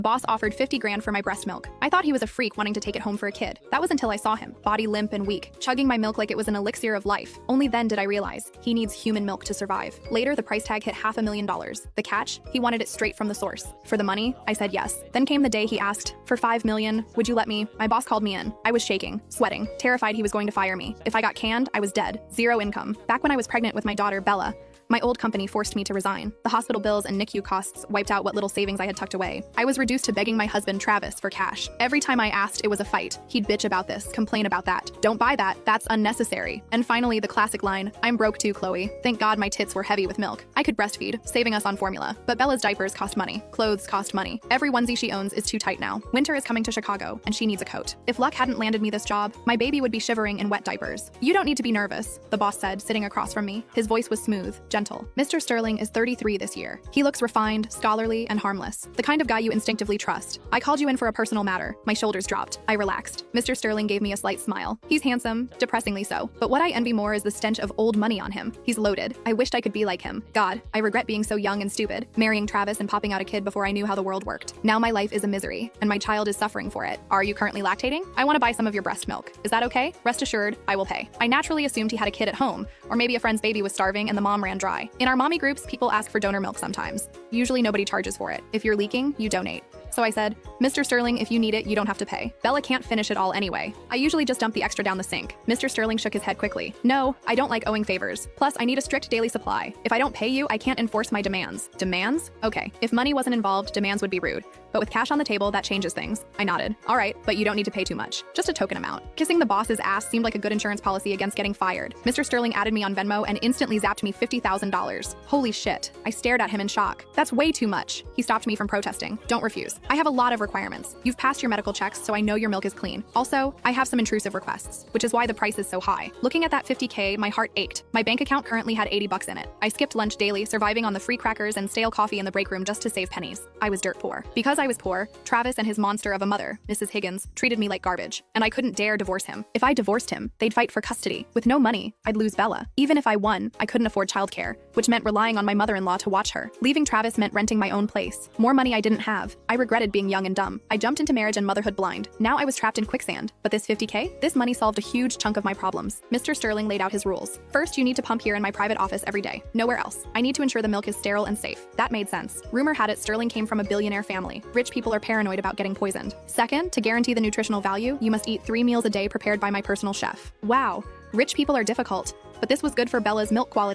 The boss offered 50 grand for my breast milk. I thought he was a freak wanting to take it home for a kid. That was until I saw him, body limp and weak, chugging my milk like it was an elixir of life. Only then did I realize he needs human milk to survive. Later, the price tag hit $500,000. The catch? He wanted it straight from the source. For the money, I said yes. Then came the day he asked, for $5 million, would you let me? My boss called me in. I was shaking, sweating, terrified he was going to fire me. If I got canned, I was dead. Zero income. Back when I was pregnant with my daughter, Bella, my old company forced me to resign. The hospital bills and NICU costs wiped out what little savings I had tucked away. I was reduced to begging my husband, Travis, for cash. Every time I asked, it was a fight. He'd bitch about this, complain about that. Don't buy that, that's unnecessary. And finally, the classic line, I'm broke too, Chloe. Thank God my tits were heavy with milk. I could breastfeed, saving us on formula. But Bella's diapers cost money. Clothes cost money. Every onesie she owns is too tight now. Winter is coming to Chicago, and she needs a coat. If luck hadn't landed me this job, my baby would be shivering in wet diapers. You don't need to be nervous, the boss said, sitting across from me. His voice was smooth, gentle. Mr. Sterling is 33 this year. He looks refined, scholarly, and harmless. The kind of guy you instinctively trust. I called you in for a personal matter. My shoulders dropped. I relaxed. Mr. Sterling gave me a slight smile. He's handsome, depressingly so. But what I envy more is the stench of old money on him. He's loaded. I wished I could be like him. God, I regret being so young and stupid, marrying Travis and popping out a kid before I knew how the world worked. Now my life is a misery, and my child is suffering for it. Are you currently lactating? I want to buy some of your breast milk. Is that okay? Rest assured, I will pay. I naturally assumed he had a kid at home, or maybe a friend's baby was starving and the mom ran dry. In our mommy groups, people ask for donor milk sometimes. Usually nobody charges for it. If you're leaking, you donate. So I said, Mr. Sterling, if you need it, you don't have to pay. Bella can't finish it all anyway. I usually just dump the extra down the sink. Mr. Sterling shook his head quickly. No, I don't like owing favors. Plus, I need a strict daily supply. If I don't pay you, I can't enforce my demands. Demands? Okay. If money wasn't involved, demands would be rude. But with cash on the table, that changes things. I nodded. All right, but you don't need to pay too much. Just a token amount. Kissing the boss's ass seemed like a good insurance policy against getting fired. Mr. Sterling added me on Venmo and instantly zapped me $50,000. Holy shit. I stared at him in shock. That's way too much. He stopped me from protesting. Don't refuse. I have a lot of requirements. You've passed your medical checks, so I know your milk is clean. Also, I have some intrusive requests, which is why the price is so high. Looking at that $50K, my heart ached. My bank account currently had $80 in it. I skipped lunch daily, surviving on the free crackers and stale coffee in the break room just to save pennies. I was dirt poor. Because I was poor, Travis and his monster of a mother, Mrs. Higgins, treated me like garbage, and I couldn't dare divorce him. If I divorced him, they'd fight for custody. With no money, I'd lose Bella. Even if I won, I couldn't afford childcare, which meant relying on my mother-in-law to watch her. Leaving Travis meant renting my own place. More money I didn't have. I regretted being young and dumb. I jumped into marriage and motherhood blind. Now I was trapped in quicksand. But this $50K? This money solved a huge chunk of my problems. Mr. Sterling laid out his rules. First, you need to pump here in my private office every day. Nowhere else. I need to ensure the milk is sterile and safe. That made sense. Rumor had it Sterling came from a billionaire family. Rich people are paranoid about getting poisoned. Second, to guarantee the nutritional value, you must eat 3 meals a day prepared by my personal chef. Wow, rich people are difficult. But this was good for Bella's milk quality.